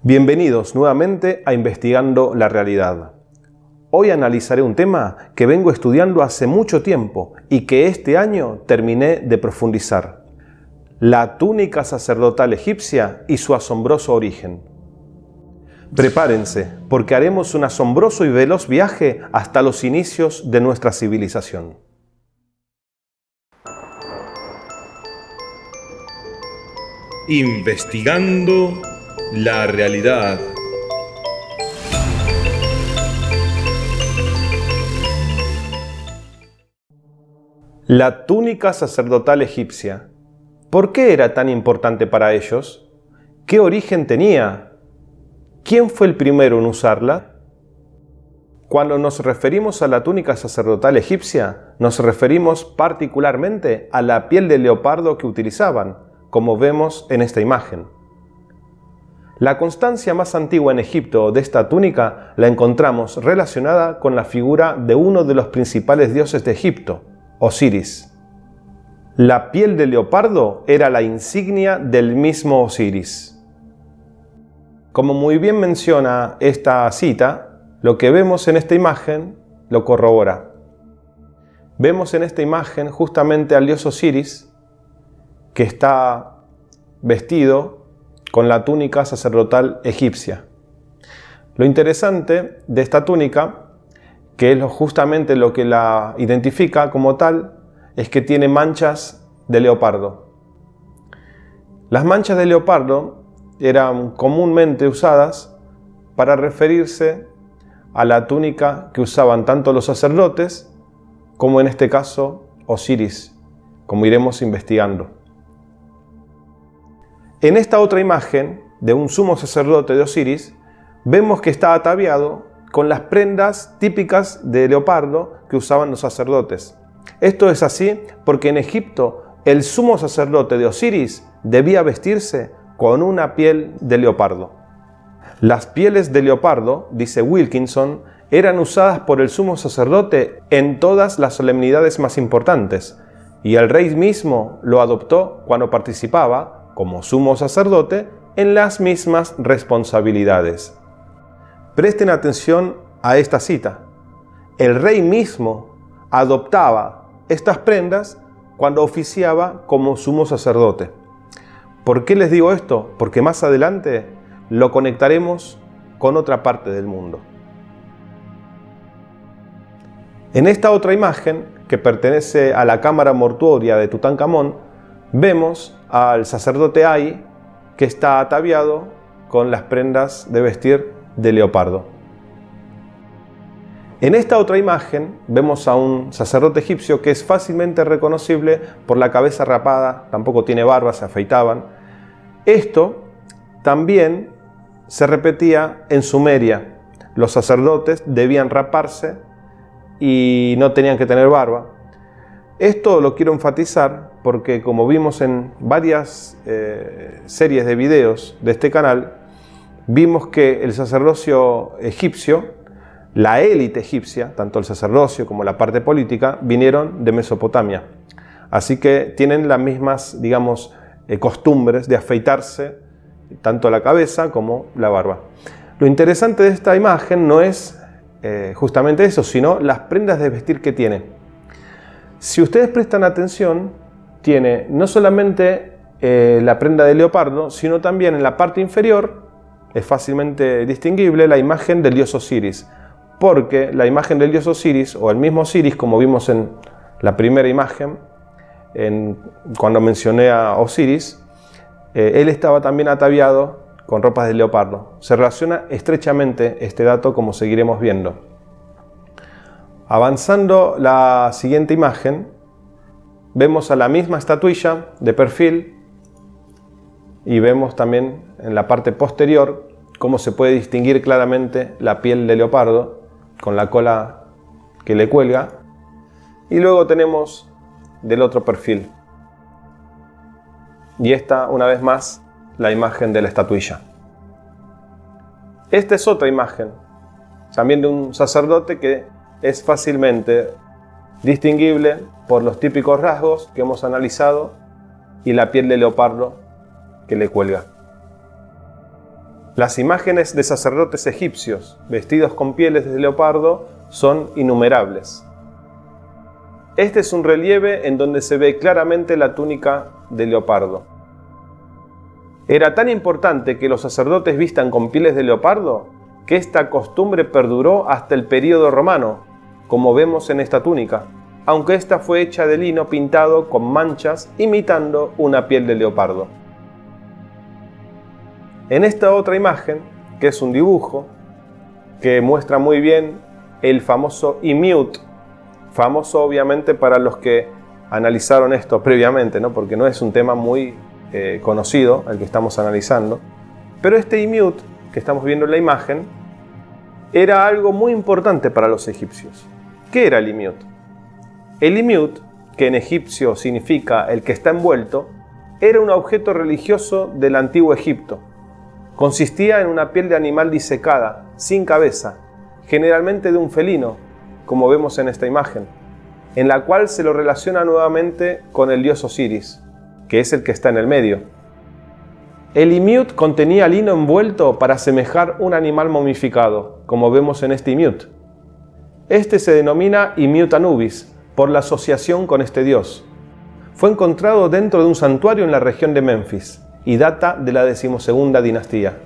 Bienvenidos nuevamente a Investigando la Realidad. Hoy analizaré un tema que vengo estudiando hace mucho tiempo y que este año terminé de profundizar: la túnica sacerdotal egipcia y su asombroso origen. Prepárense, porque haremos un asombroso y veloz viaje hasta los inicios de nuestra civilización. Investigando la realidad. La túnica sacerdotal egipcia. ¿Por qué era tan importante para ellos? ¿Qué origen tenía? ¿Quién fue el primero en usarla? Cuando nos referimos a la túnica sacerdotal egipcia, nos referimos particularmente a la piel de leopardo que utilizaban, como vemos en esta imagen. La constancia más antigua en Egipto de esta túnica la encontramos relacionada con la figura de uno de los principales dioses de Egipto, Osiris. La piel de leopardo era la insignia del mismo Osiris. Como muy bien menciona esta cita, lo que vemos en esta imagen lo corrobora. Vemos en esta imagen justamente al dios Osiris, que está vestido con la túnica sacerdotal egipcia. Lo interesante de esta túnica, que es justamente lo que la identifica como tal, es que tiene manchas de leopardo. Las manchas de leopardo eran comúnmente usadas para referirse a la túnica que usaban tanto los sacerdotes como en este caso Osiris, como iremos investigando. En esta otra imagen de un sumo sacerdote de Osiris, vemos que está ataviado con las prendas típicas de leopardo que usaban los sacerdotes. Esto es así porque en Egipto el sumo sacerdote de Osiris debía vestirse con una piel de leopardo. Las pieles de leopardo, dice Wilkinson, eran usadas por el sumo sacerdote en todas las solemnidades más importantes, y el rey mismo lo adoptó cuando participaba como sumo sacerdote en las mismas responsabilidades. Presten atención a esta cita. El rey mismo adoptaba estas prendas cuando oficiaba como sumo sacerdote. ¿Por qué les digo esto? Porque más adelante lo conectaremos con otra parte del mundo. En esta otra imagen, que pertenece a la cámara mortuoria de Tutankamón, vemos al sacerdote Ay, que está ataviado con las prendas de vestir de leopardo. En esta otra imagen vemos a un sacerdote egipcio que es fácilmente reconocible por la cabeza rapada, tampoco tiene barba, se afeitaban. Esto también se repetía en Sumeria. Los sacerdotes debían raparse y no tenían que tener barba. Esto lo quiero enfatizar porque, como vimos en varias series de videos de este canal, vimos que el sacerdocio egipcio, la élite egipcia, tanto el sacerdocio como la parte política, vinieron de Mesopotamia. Así que tienen las mismas, digamos, costumbres de afeitarse tanto la cabeza como la barba. Lo interesante de esta imagen no es justamente eso, sino las prendas de vestir que tiene. Si ustedes prestan atención, tiene no solamente la prenda de leopardo, sino también en la parte inferior, es fácilmente distinguible, la imagen del dios Osiris. Porque la imagen del dios Osiris, o el mismo Osiris, como vimos en la primera imagen, cuando mencioné a Osiris, él estaba también ataviado con ropas de leopardo. Se relaciona estrechamente este dato, como seguiremos viendo. Avanzando la siguiente imagen, vemos a la misma estatuilla de perfil y vemos también en la parte posterior cómo se puede distinguir claramente la piel de leopardo con la cola que le cuelga. Y luego tenemos del otro perfil. Y esta, una vez más, la imagen de la estatuilla. Esta es otra imagen, también de un sacerdote que es fácilmente distinguible por los típicos rasgos que hemos analizado y la piel de leopardo que le cuelga. Las imágenes de sacerdotes egipcios vestidos con pieles de leopardo son innumerables. Este es un relieve en donde se ve claramente la túnica de leopardo. Era tan importante que los sacerdotes vistan con pieles de leopardo que esta costumbre perduró hasta el período romano, como vemos en esta túnica, aunque esta fue hecha de lino pintado con manchas imitando una piel de leopardo. En esta otra imagen, que es un dibujo, que muestra muy bien el famoso Imyut, famoso obviamente para los que analizaron esto previamente, ¿no? Porque no es un tema muy conocido el que estamos analizando, pero este Imyut que estamos viendo en la imagen era algo muy importante para los egipcios. ¿Qué era el Imyut? El Imyut, que en egipcio significa el que está envuelto, era un objeto religioso del antiguo Egipto. Consistía en una piel de animal disecada, sin cabeza, generalmente de un felino, como vemos en esta imagen, en la cual se lo relaciona nuevamente con el dios Osiris, que es el que está en el medio. El Imyut contenía lino envuelto para asemejar un animal momificado, como vemos en este Imyut. Este se denomina Imyut Anubis, por la asociación con este dios. Fue encontrado dentro de un santuario en la región de Memphis y data de la 12ª dinastía.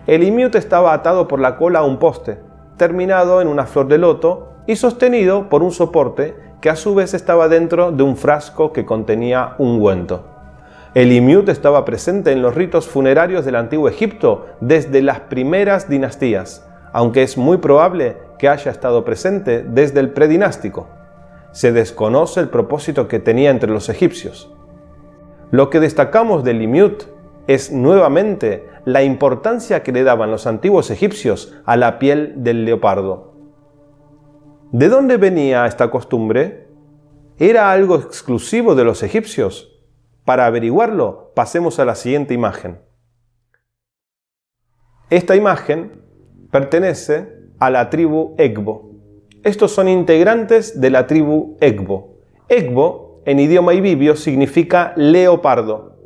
El Imyut estaba atado por la cola a un poste, terminado en una flor de loto y sostenido por un soporte que a su vez estaba dentro de un frasco que contenía ungüento. El Imyut estaba presente en los ritos funerarios del antiguo Egipto desde las primeras dinastías, aunque es muy probable que haya estado presente desde el predinástico. Se desconoce el propósito que tenía entre los egipcios. Lo que destacamos del Imyut es nuevamente la importancia que le daban los antiguos egipcios a la piel del leopardo. ¿De dónde venía esta costumbre? ¿Era algo exclusivo de los egipcios? Para averiguarlo, pasemos a la siguiente imagen. Esta imagen pertenece a la tribu Egbo. Estos son integrantes de la tribu Egbo. Egbo, en idioma ibibio, significa leopardo.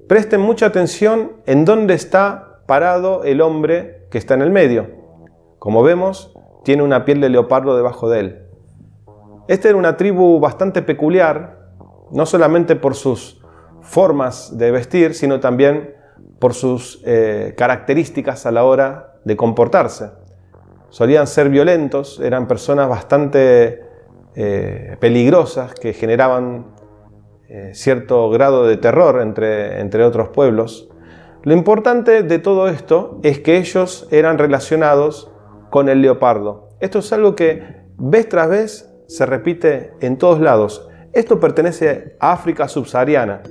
Presten mucha atención en dónde está parado el hombre que está en el medio. Como vemos, tiene una piel de leopardo debajo de él. Esta era una tribu bastante peculiar, no solamente por sus formas de vestir, sino también por sus características a la hora de comportarse. Solían ser violentos, eran personas bastante peligrosas que generaban cierto grado de terror entre otros pueblos. Lo importante de todo esto es que ellos eran relacionados con el leopardo. Esto es algo que vez tras vez se repite en todos lados. Esto pertenece a África subsahariana.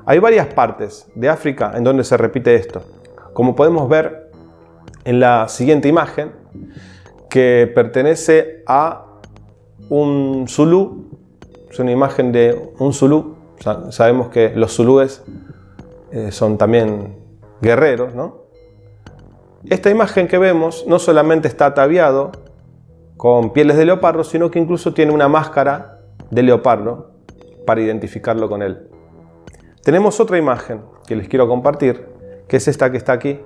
Hay varias partes de África en donde se repite esto. Como podemos ver en la siguiente imagen, que pertenece a un zulú. Es una imagen de un zulú. Sabemos que los zulúes son también guerreros, ¿no? Esta imagen que vemos no solamente está ataviado con pieles de leopardo, sino que incluso tiene una máscara de leopardo para identificarlo con él. Tenemos otra imagen que les quiero compartir, que es esta que está aquí.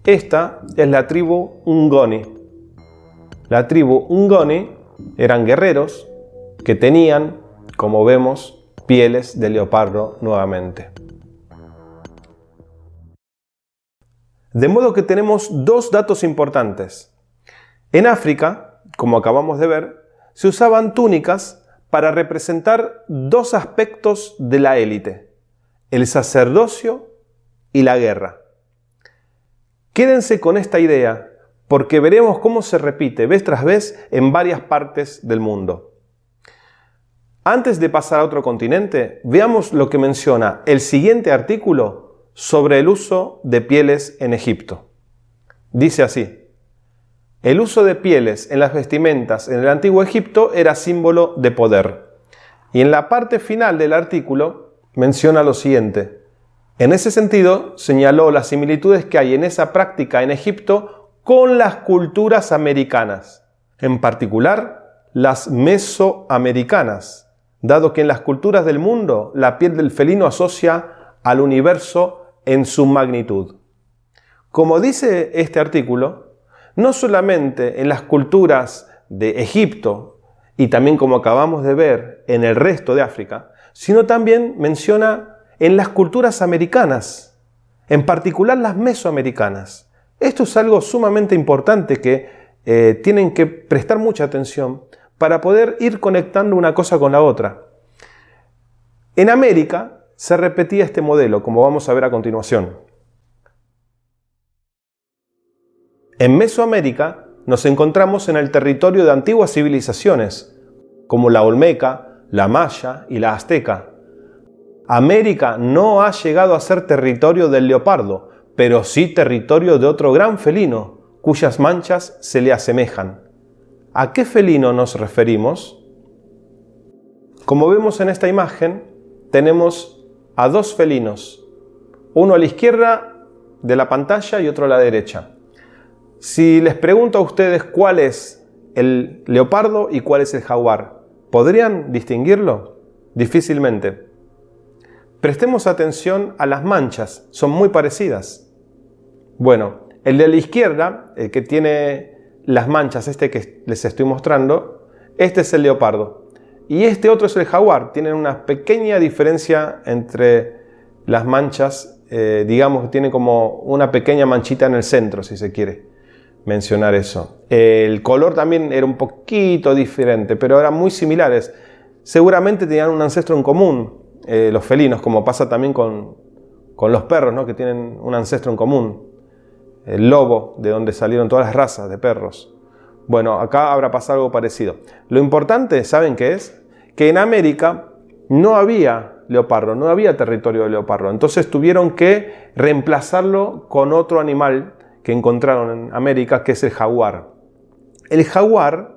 Esta es la tribu Ngoni. La tribu Ngoni eran guerreros que tenían, como vemos, pieles de leopardo nuevamente. De modo que tenemos dos datos importantes. En África, como acabamos de ver, se usaban túnicas para representar dos aspectos de la élite: el sacerdocio y la guerra. Quédense con esta idea, porque veremos cómo se repite vez tras vez en varias partes del mundo. Antes de pasar a otro continente, veamos lo que menciona el siguiente artículo sobre el uso de pieles en Egipto. Dice así: el uso de pieles en las vestimentas en el antiguo Egipto era símbolo de poder. Y en la parte final del artículo menciona lo siguiente: en ese sentido, señaló las similitudes que hay en esa práctica en Egipto con las culturas americanas, en particular las mesoamericanas, dado que en las culturas del mundo la piel del felino asocia al universo en su magnitud. Como dice este artículo, no solamente en las culturas de Egipto y también, como acabamos de ver, en el resto de África, sino también menciona en las culturas americanas, en particular las mesoamericanas. Esto es algo sumamente importante que tienen que prestar mucha atención para poder ir conectando una cosa con la otra. En América se repetía este modelo, como vamos a ver a continuación. En Mesoamérica nos encontramos en el territorio de antiguas civilizaciones, como la olmeca, la maya y la azteca. América no ha llegado a ser territorio del leopardo, pero sí territorio de otro gran felino, cuyas manchas se le asemejan. ¿A qué felino nos referimos? Como vemos en esta imagen, tenemos a dos felinos, uno a la izquierda de la pantalla y otro a la derecha. Si les pregunto a ustedes cuál es el leopardo y cuál es el jaguar, ¿podrían distinguirlo? Difícilmente. Prestemos atención a las manchas, son muy parecidas. Bueno, el de la izquierda, el que tiene las manchas, este que les estoy mostrando, este es el leopardo. Y este otro es el jaguar. Tienen una pequeña diferencia entre las manchas, digamos que tiene como una pequeña manchita en el centro, si se quiere mencionar eso. El color también era un poquito diferente, pero eran muy similares. Seguramente tenían un ancestro en común, los felinos, como pasa también con los perros, ¿no? Que tienen un ancestro en común. El lobo, de donde salieron todas las razas de perros. Bueno, acá habrá pasado algo parecido. Lo importante, ¿saben qué es? Que en América no había leopardo, no había territorio de leopardo. Entonces tuvieron que reemplazarlo con otro animal que encontraron en América, que es el jaguar. El jaguar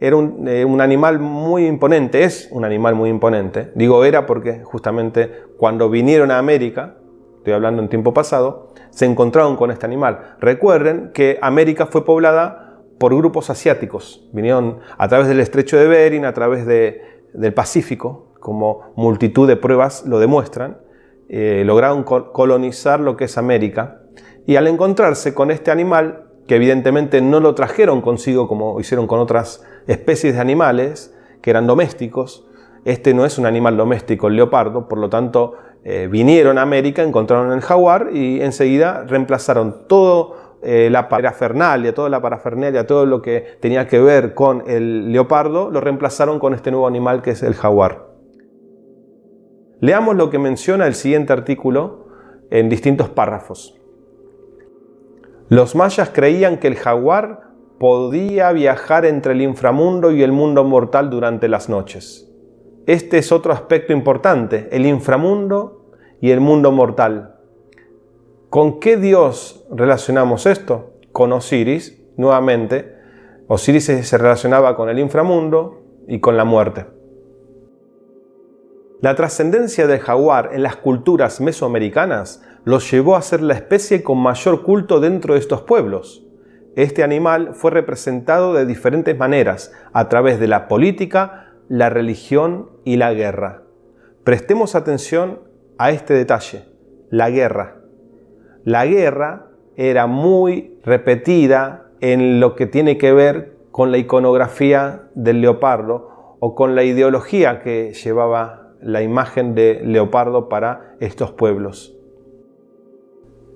era un animal muy imponente, es un animal muy imponente. Digo era porque justamente cuando vinieron a América, estoy hablando en tiempo pasado, se encontraron con este animal. Recuerden que América fue poblada por grupos asiáticos. Vinieron a través del estrecho de Bering, a través del Pacífico, como multitud de pruebas lo demuestran. Lograron colonizar lo que es América. Y al encontrarse con este animal, que evidentemente no lo trajeron consigo como hicieron con otras especies de animales que eran domésticos, este no es un animal doméstico, el leopardo, por lo tanto vinieron a América, encontraron el jaguar y enseguida reemplazaron toda la parafernalia, todo lo que tenía que ver con el leopardo, lo reemplazaron con este nuevo animal que es el jaguar. Leamos lo que menciona el siguiente artículo en distintos párrafos. Los mayas creían que el jaguar podía viajar entre el inframundo y el mundo mortal durante las noches. Este es otro aspecto importante, el inframundo y el mundo mortal. ¿Con qué dios relacionamos esto? Con Osiris, nuevamente. Osiris se relacionaba con el inframundo y con la muerte. La trascendencia del jaguar en las culturas mesoamericanas los llevó a ser la especie con mayor culto dentro de estos pueblos. Este animal fue representado de diferentes maneras, a través de la política, la religión y la guerra. Prestemos atención a este detalle, la guerra. La guerra era muy repetida en lo que tiene que ver con la iconografía del leopardo o con la ideología que llevaba la imagen de leopardo para estos pueblos.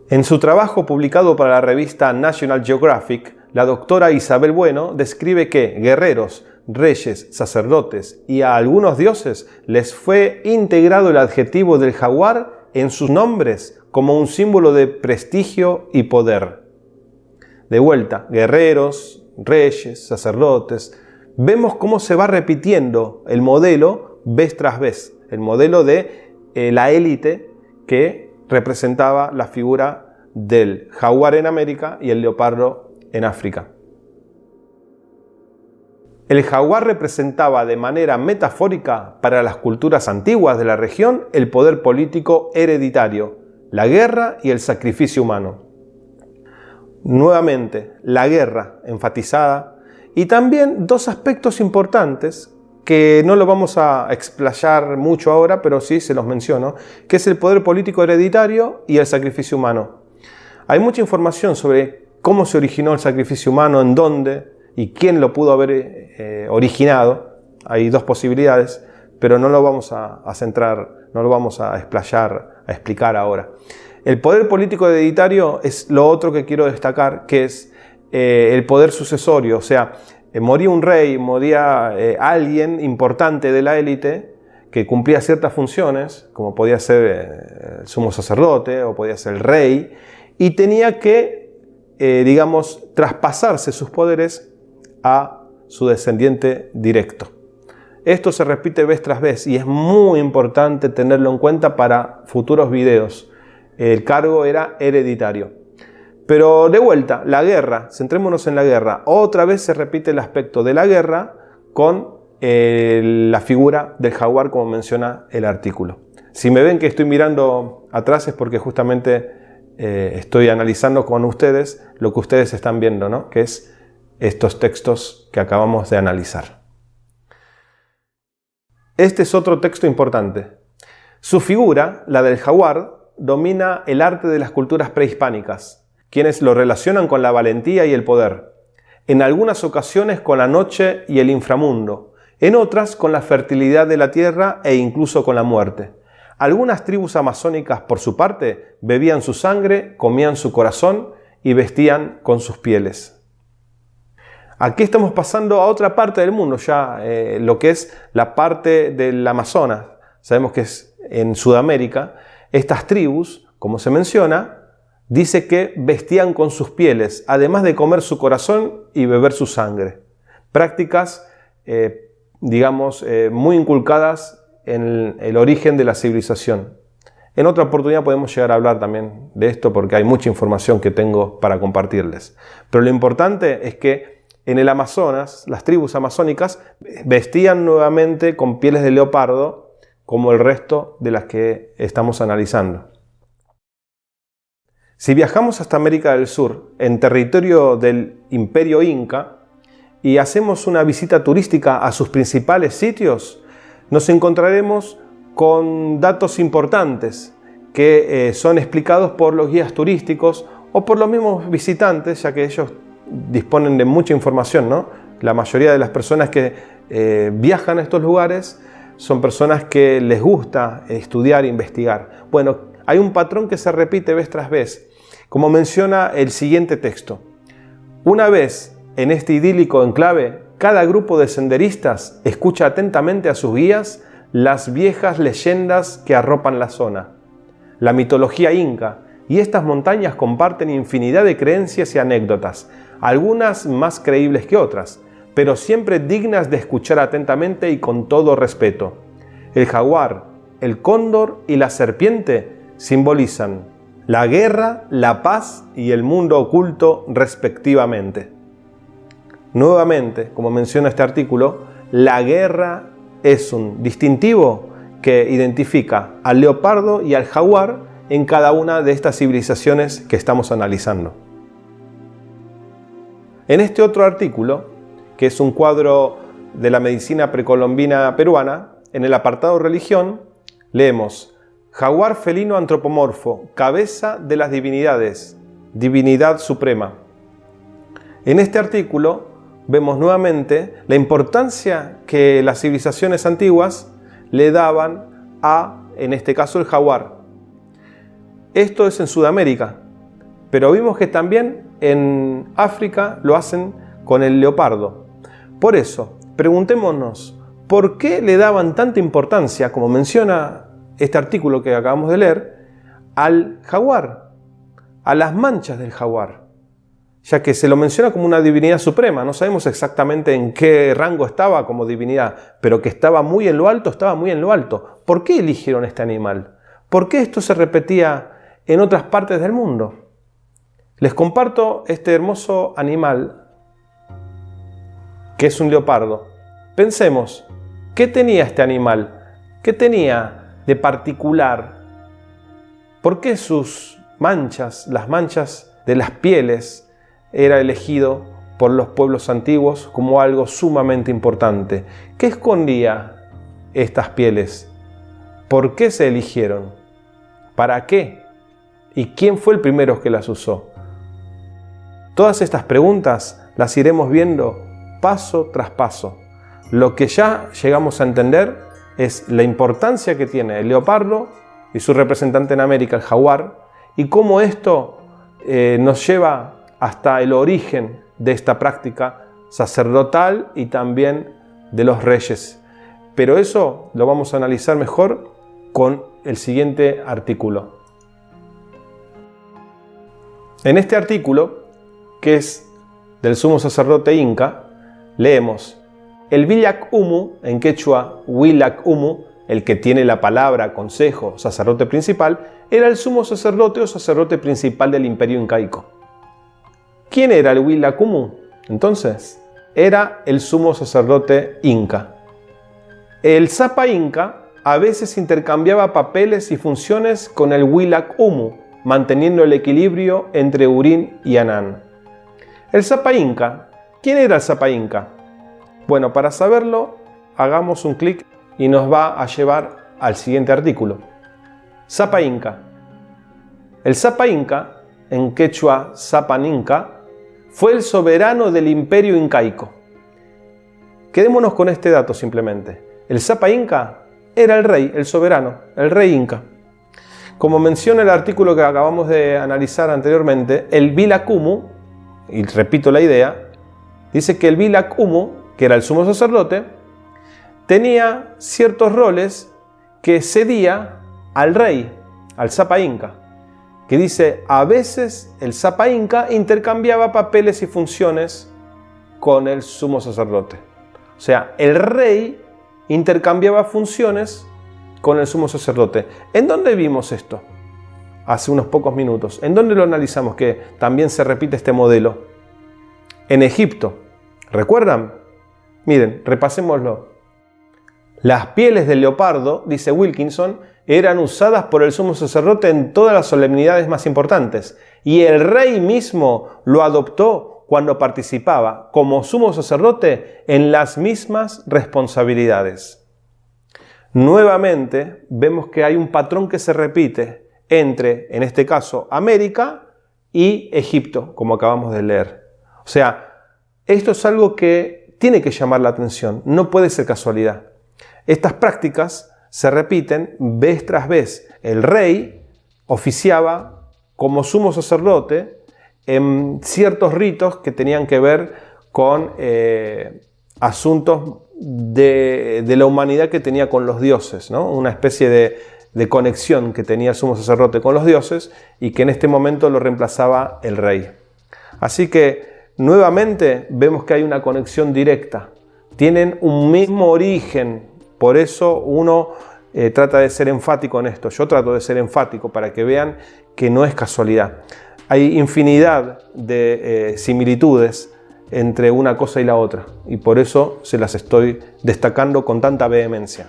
En su trabajo publicado para la revista National Geographic, la doctora Isabel Bueno describe que guerreros, reyes, sacerdotes y a algunos dioses les fue integrado el adjetivo del jaguar en sus nombres como un símbolo de prestigio y poder. De vuelta, guerreros, reyes, sacerdotes. Vemos cómo se va repitiendo el modelo vez tras vez, el modelo de la élite que representaba la figura del jaguar en América y el leopardo en África. El jaguar representaba de manera metafórica para las culturas antiguas de la región el poder político hereditario, la guerra y el sacrificio humano. Nuevamente, la guerra enfatizada y también dos aspectos importantes que no lo vamos a explayar mucho ahora, pero sí se los menciono, que es el poder político hereditario y el sacrificio humano. Hay mucha información sobre cómo se originó el sacrificio humano, en dónde y quién lo pudo haber originado. Hay dos posibilidades, pero no lo vamos a centrar, no lo vamos a explayar, a explicar ahora. El poder político hereditario es lo otro que quiero destacar, que es el poder sucesorio. O sea, moría un rey, moría alguien importante de la élite que cumplía ciertas funciones, como podía ser el sumo sacerdote o podía ser el rey, y tenía que, digamos, traspasarse sus poderes a su descendiente directo. Esto se repite vez tras vez y es muy importante tenerlo en cuenta para futuros videos. El cargo era hereditario. Pero de vuelta, la guerra, centrémonos en la guerra. Otra vez se repite el aspecto de la guerra con la figura del jaguar, como menciona el artículo. Si me ven que estoy mirando atrás es porque justamente estoy analizando con ustedes lo que ustedes están viendo, ¿no? Que es estos textos que acabamos de analizar. Este es otro texto importante. Su figura, la del jaguar, domina el arte de las culturas prehispánicas, quienes lo relacionan con la valentía y el poder, en algunas ocasiones con la noche y el inframundo, en otras con la fertilidad de la tierra e incluso con la muerte. Algunas tribus amazónicas, por su parte, bebían su sangre, comían su corazón y vestían con sus pieles. Aquí estamos pasando a otra parte del mundo, ya lo que es la parte del Amazonas. Sabemos que es en Sudamérica. Estas tribus, como se menciona, dice que vestían con sus pieles, además de comer su corazón y beber su sangre. Prácticas, digamos, muy inculcadas en el origen de la civilización. En otra oportunidad podemos llegar a hablar también de esto porque hay mucha información que tengo para compartirles. Pero lo importante es que en el Amazonas, las tribus amazónicas vestían nuevamente con pieles de leopardo como el resto de las que estamos analizando. Si viajamos hasta América del Sur, en territorio del Imperio Inca, y hacemos una visita turística a sus principales sitios, nos encontraremos con datos importantes que son explicados por los guías turísticos o por los mismos visitantes, ya que ellos disponen de mucha información, ¿no? La mayoría de las personas que viajan a estos lugares son personas que les gusta estudiar e investigar. Bueno, hay un patrón que se repite vez tras vez, como menciona el siguiente texto. Una vez en este idílico enclave, cada grupo de senderistas escucha atentamente a sus guías las viejas leyendas que arropan la zona. La mitología inca y estas montañas comparten infinidad de creencias y anécdotas, algunas más creíbles que otras, pero siempre dignas de escuchar atentamente y con todo respeto. El jaguar, el cóndor y la serpiente simbolizan la guerra, la paz y el mundo oculto respectivamente. Nuevamente, como menciona este artículo, la guerra es un distintivo que identifica al leopardo y al jaguar en cada una de estas civilizaciones que estamos analizando. En este otro artículo, que es un cuadro de la medicina precolombina peruana, en el apartado religión, leemos: jaguar felino antropomorfo, cabeza de las divinidades, divinidad suprema. En este artículo vemos nuevamente la importancia que las civilizaciones antiguas le daban a, en este caso, el jaguar. Esto es en Sudamérica, pero vimos que también en África lo hacen con el leopardo. Por eso, preguntémonos, ¿por qué le daban tanta importancia, como menciona este artículo que acabamos de leer, al jaguar, a las manchas del jaguar? Ya que se lo menciona como una divinidad suprema, no sabemos exactamente en qué rango estaba como divinidad, pero que estaba muy en lo alto, estaba muy en lo alto. ¿Por qué eligieron este animal? ¿Por qué esto se repetía en otras partes del mundo? Les comparto este hermoso animal, que es un leopardo. Pensemos, ¿qué tenía este animal? ¿Qué tenía de particular? ¿Por qué sus manchas, las manchas de las pieles, era elegido por los pueblos antiguos como algo sumamente importante? ¿Qué escondía estas pieles? ¿Por qué se eligieron? ¿Para qué? ¿Y quién fue el primero que las usó? Todas estas preguntas las iremos viendo paso tras paso. Lo que ya llegamos a entender es la importancia que tiene el leopardo y su representante en América, el jaguar, y cómo esto nos lleva hasta el origen de esta práctica sacerdotal y también de los reyes. Pero eso lo vamos a analizar mejor con el siguiente artículo. En este artículo, que es del sumo sacerdote inca, leemos: el Willac Humu, en quechua Willac Humu, el que tiene la palabra consejo, sacerdote principal, era el sumo sacerdote o sacerdote principal del imperio incaico. ¿Quién era el Willac Humu? Entonces, era el sumo sacerdote inca. El Sapa inca a veces intercambiaba papeles y funciones con el Willac Humu, manteniendo el equilibrio entre Urín y Anán. El Sapa inca, ¿quién era el Sapa inca? Bueno, para saberlo, hagamos un clic y nos va a llevar al siguiente artículo. Sapa inca. El Sapa inca, en quechua Sapan inca, fue el soberano del imperio incaico. Quedémonos con este dato simplemente. El Sapa inca era el rey, el soberano, el rey inca. Como menciona el artículo que acabamos de analizar anteriormente, el Willac Humu, y repito la idea, dice que el Willac Humu, que era el sumo sacerdote, tenía ciertos roles que cedía al rey, al Sapa inca, que dice: a veces el Sapa inca intercambiaba papeles y funciones con el sumo sacerdote. O sea, el rey intercambiaba funciones con el sumo sacerdote. ¿En dónde vimos esto? Hace unos pocos minutos. ¿En dónde lo analizamos que también se repite este modelo? En Egipto. ¿Recuerdan? Miren, repasémoslo. Las pieles del leopardo, dice Wilkinson, eran usadas por el sumo sacerdote en todas las solemnidades más importantes, y el rey mismo lo adoptó cuando participaba como sumo sacerdote en las mismas responsabilidades. Nuevamente vemos que hay un patrón que se repite entre, en este caso, América y Egipto, como acabamos de leer. O sea, esto es algo que tiene que llamar la atención, no puede ser casualidad. Estas prácticas se repiten vez tras vez. El rey oficiaba como sumo sacerdote en ciertos ritos que tenían que ver con asuntos de la humanidad que tenía con los dioses, ¿no? Una especie de conexión que tenía el sumo sacerdote con los dioses y que en este momento lo reemplazaba el rey. Así que nuevamente vemos que hay una conexión directa. Tienen un mismo origen, por eso uno trata de ser enfático en esto. Yo trato de ser enfático para que vean que no es casualidad. Hay infinidad de similitudes entre una cosa y la otra, y por eso se las estoy destacando con tanta vehemencia.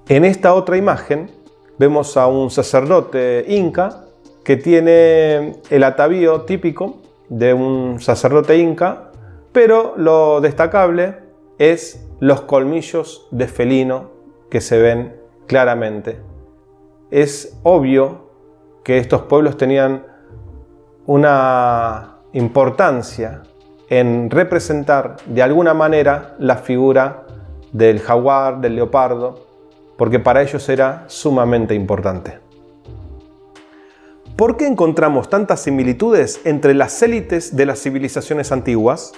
En esta otra imagen vemos a un sacerdote inca que tiene el atavío típico de un sacerdote inca, pero lo destacable es los colmillos de felino que se ven claramente. Es obvio que estos pueblos tenían una importancia en representar de alguna manera la figura del jaguar, del leopardo, porque para ellos era sumamente importante. ¿Por qué encontramos tantas similitudes entre las élites de las civilizaciones antiguas?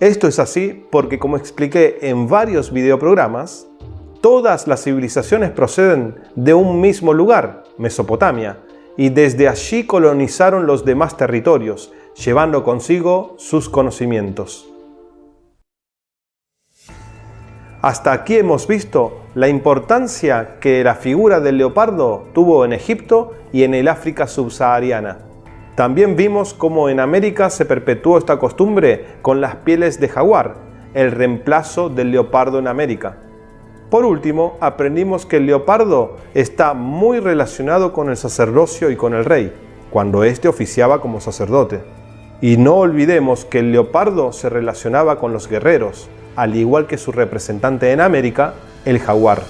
Esto es así porque, como expliqué en varios videoprogramas, todas las civilizaciones proceden de un mismo lugar, Mesopotamia, y desde allí colonizaron los demás territorios, llevando consigo sus conocimientos. Hasta aquí hemos visto la importancia que la figura del leopardo tuvo en Egipto y en el África subsahariana. También vimos cómo en América se perpetuó esta costumbre con las pieles de jaguar, el reemplazo del leopardo en América. Por último, aprendimos que el leopardo está muy relacionado con el sacerdocio y con el rey, cuando éste oficiaba como sacerdote. Y no olvidemos que el leopardo se relacionaba con los guerreros, al igual que su representante en América, el jaguar.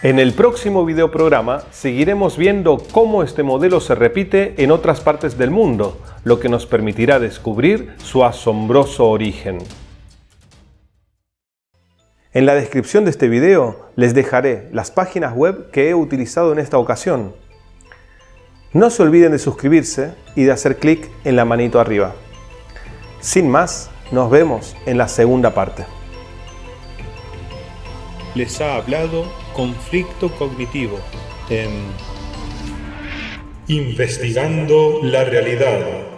En el próximo videoprograma seguiremos viendo cómo este modelo se repite en otras partes del mundo, lo que nos permitirá descubrir su asombroso origen. En la descripción de este video les dejaré las páginas web que he utilizado en esta ocasión. No se olviden de suscribirse y de hacer clic en la manito arriba. Sin más, nos vemos en la segunda parte. Les ha hablado Conflicto Cognitivo en Investigando la Realidad.